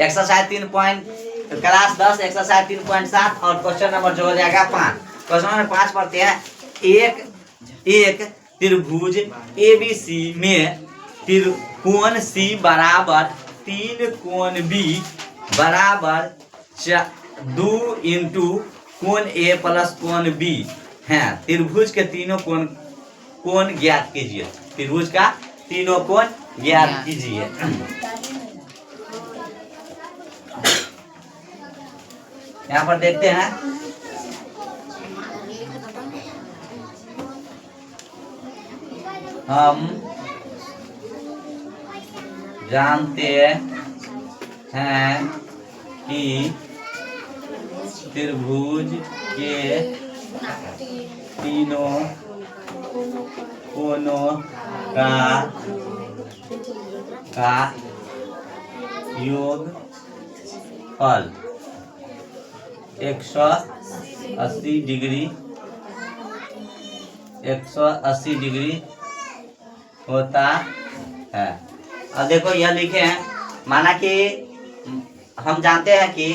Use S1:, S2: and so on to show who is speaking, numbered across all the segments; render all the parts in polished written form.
S1: Exercise 3 point class 10 exercise 3.7 और question number जो हो जाएगा 5। क्वेश्चन नंबर 5 पढ़ते हैं। एक त्रिभुज ABC में कोण C बराबर 3 कोण B बराबर 2 इंटू कोण A प्लस कोण B है। त्रिभुज के तीनों कोण ज्ञात कीजिए। त्रिभुज का तीनों कोण ज्ञात कीजिए। यहाँ पर देखते हैं, हम जानते हैं कि त्रिभुज के तीनों कोणों का योगफल 180 डिग्री होता है। अब देखो यह लिखे हैं, माना कि हम जानते हैं कि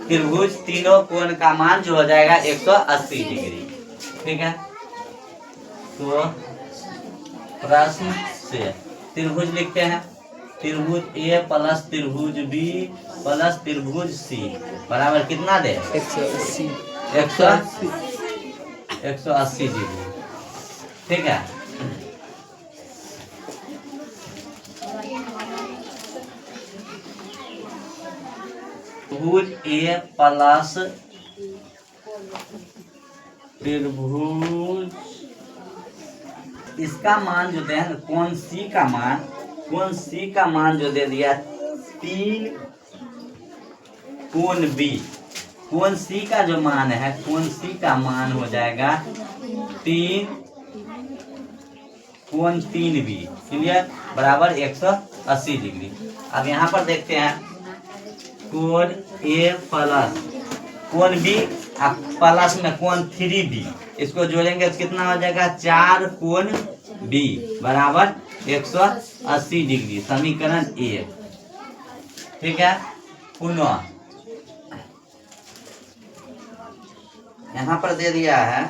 S1: त्रिभुज तीनों कोण का मान जो हो जाएगा 180 डिग्री। ठीक है, तो प्रश्न से त्रिभुज लिखते हैं। त्रिभुज A प्लस त्रिभुज B प्लस त्रिभुज C बराबर कितना दे? 180 डिग्री। ठीक है, त्रिभुज A प्लस त्रिभुज, इसका मान जो दे कोण C का मान जो दे दिया 3 कोण B। कोण C का जो मान है, कोण C का मान हो जाएगा 3 कोण 3B क्लियर बराबर 180 डिग्री। अब यहाँ पर देखते हैं, कोण A प्लस कोण B प्लस में कोण 3B, इसको जोड़ेंगे तो कितना हो जाएगा? 4 कोण B बराबर 180 डिग्री। समीकरण 1। ठीक है, पुनः यहाँ पर दे दिया है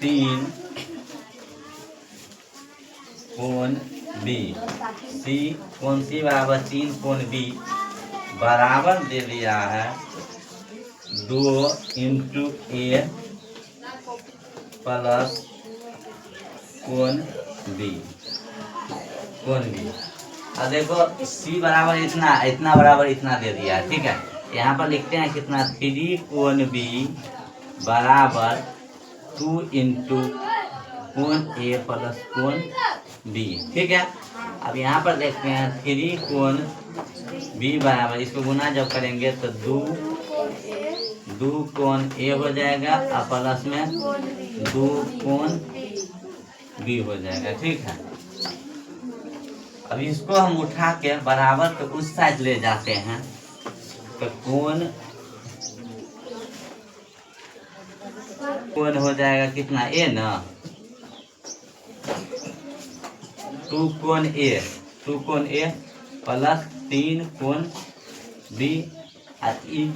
S1: तीन कोण B कोण C बराबर 3 कोण B बराबर दे दिया है 2 इंटू A प्लस कोण B। अब देखो C बराबर इतना बराबर इतना दे दिया है। ठीक है, यहाँ पर लिखते हैं कितना? 3 कोण B बराबर 2 इंटू कोण A प्लस कोण B। ठीक है, अब यहाँ पर देखते हैं 3 कोण B बराबर, इसको गुना जब करेंगे तो 2 कोण A हो जाएगा और प्लस में 2 कोण B हो जाएगा। ठीक है, अब इसको हम उठा के बराबर तो उस साइड ले जाते हैं, तो कोण हो जाएगा कितना? A ना, 2 कोण A प्लस 3 कोण B।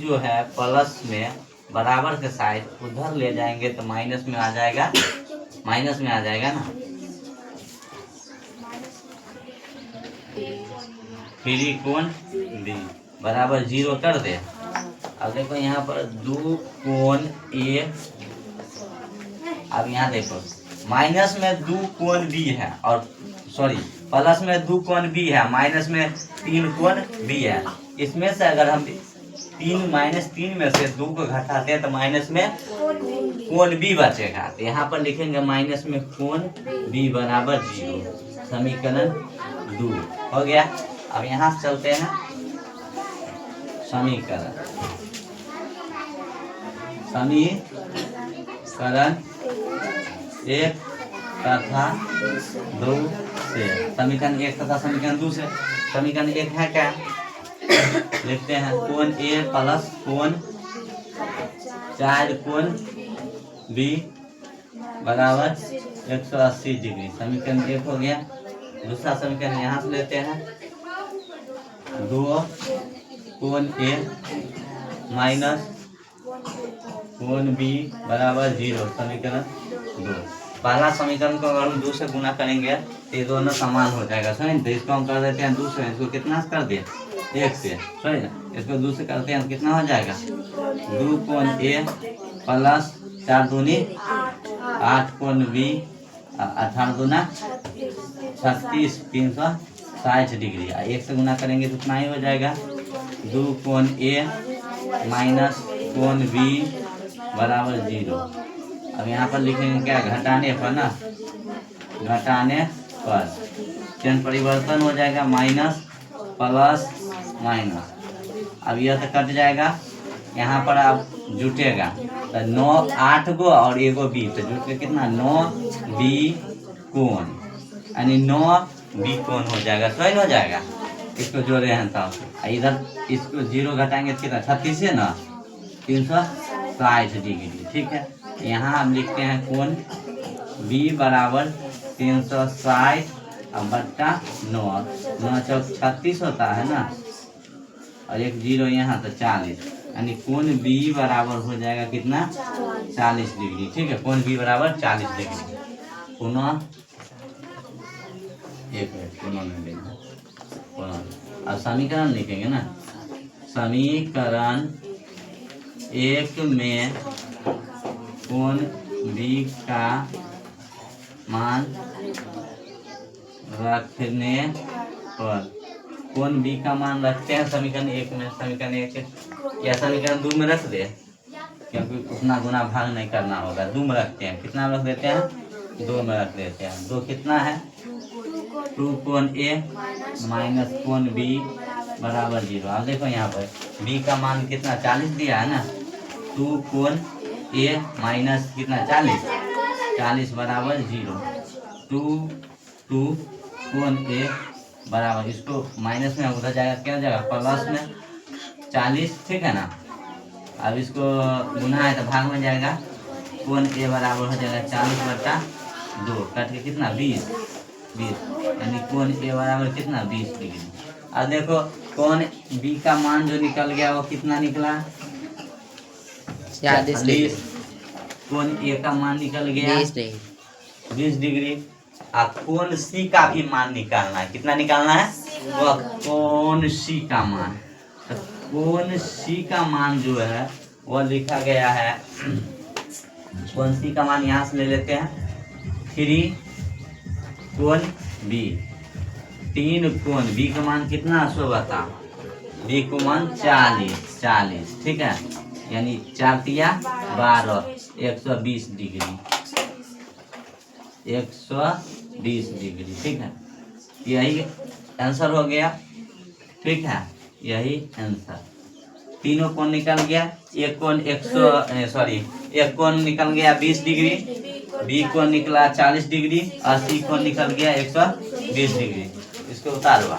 S1: जो है प्लस में बराबर के साइड उधर ले जाएंगे तो माइनस में आ जाएगा ना। 3 कोण B बराबर 0 कर दे। अब देखो यहाँ पर 2 कोण A, अब यहाँ देखो माइनस में 2 कोण B है और सॉरी प्लस में 2 कोण B है, माइनस में 3 कोण B है। इसमें से अगर हम 3 में से 2 को घटाते हैं तो माइनस में कोण B बचेगा। तो यहाँ पर लिखेंगे माइनस में कोण B बराबर 0। समीकरण 2 हो गया। अब यहाँ से चलते हैं समीकरण 1 तथा 2 से। समीकरण 1 तथा समीकरण 2 से। समीकरण 1 है क्या? लिखते हैं कोण A प्लस कोण 4 कोण बी बराबर 180 डिग्री। समीकरण 1 हो गया। दूसरा समीकरण यहाँ से लेते हैं, 2 कोण ए माइनस कोण बी बराबर 0। समीकरण 2। पहला समीकरण को अगर हम 2 से गुना करेंगे तो ये दोनों समान हो जाएगा, समझ। तो इसको हम कर देते हैं 2 से, इसको कितना से कर दिए 1 से, समझ ना। इसको 2 से करते हैं कितना हो जाएगा 2 कोण ए प्लस 4 दूनी 8 कोण बी 18 दूना 36 360 डिग्री। 1 से गुना करेंगे तो उतना ही हो जाएगा 2 कोण ए माइनस कोण बी बराबर 0। अब यहाँ पर लिखेंगे क्या, घटाने पर ना, घटाने पर चिन्ह परिवर्तन हो जाएगा, माइनस प्लस माइनस। अब यह तो कट जाएगा, यहाँ पर अब जुटेगा तो 9 8 गो और एगो बी, तो जुट के कितना 9 बी कोण, यानी 9 बी कोण हो जाएगा, सही हो जाएगा। इसको जोड़े हैं तब इधर इसको 0 घटाएंगे तो कितना 36 है ना 360 डिग्री, ठीक है। यहाँ हम लिखते हैं कोण बी बराबर 360 बट्टा 9 9 चौक 36 होता है ना, और एक 0 यहाँ तो 40, यानी कोण बी बराबर हो जाएगा कितना 40 डिग्री, ठीक है। कोण बी बराबर 40 डिग्री। पुनः एक मिनट पुनः में लेंगे, अब समीकरण लिखेंगे ना। समीकरण 1 में कोण बी का मान रखने पर, कोण बी का मान रखते हैं समीकरण 1 में। समीकरण 1 या समीकरण 2 में रख दे, क्योंकि उतना गुना भाग नहीं करना होगा। 2 में रखते हैं, कितना रख देते हैं 2 में रख देते हैं। 2 कितना है 2 कोण ए माइनस कोण बी बराबर 0। अब देखो यहाँ पर बी का मान कितना 40 दिया है ना, 2 कोण ए माइनस कितना 40 बराबर 0। 2 कोण ए बराबर, इसको माइनस में उधर जाएगा, क्या जाएगा प्लस में 40, ठीक है ना। अब इसको गुना है तो भाग में जाएगा, कोण ए बराबर हो जाएगा 40 बटा 2, कट के कितना 20, यानी कोण ए बराबर कितना 20 डिग्री। अब देखो कोण बी का मान जो निकल गया वो कितना निकला 40। कोण ए का मान निकल गया 20 डिग्री। अब कोण सी का भी मान निकालना है, कितना निकालना है वह कोण सी का मान। तो कोण सी का मान जो है वह लिखा गया है, कोण सी का मान यहाँ से ले लेते हैं 3 कोण बी, 3 कोण बी का मान कितना सो बता, बी को मान 40, ठीक है। यानी 4 तिया 12 120 डिग्री, 120 डिग्री, ठीक है। यही आंसर हो गया, ठीक है, यही आंसर। तीनों कोण निकल गया, एक कोण एक कोण निकल गया 20 डिग्री, बी कोण निकला 40 डिग्री और सी कोण निकल गया 120 डिग्री। इसको उतारवा।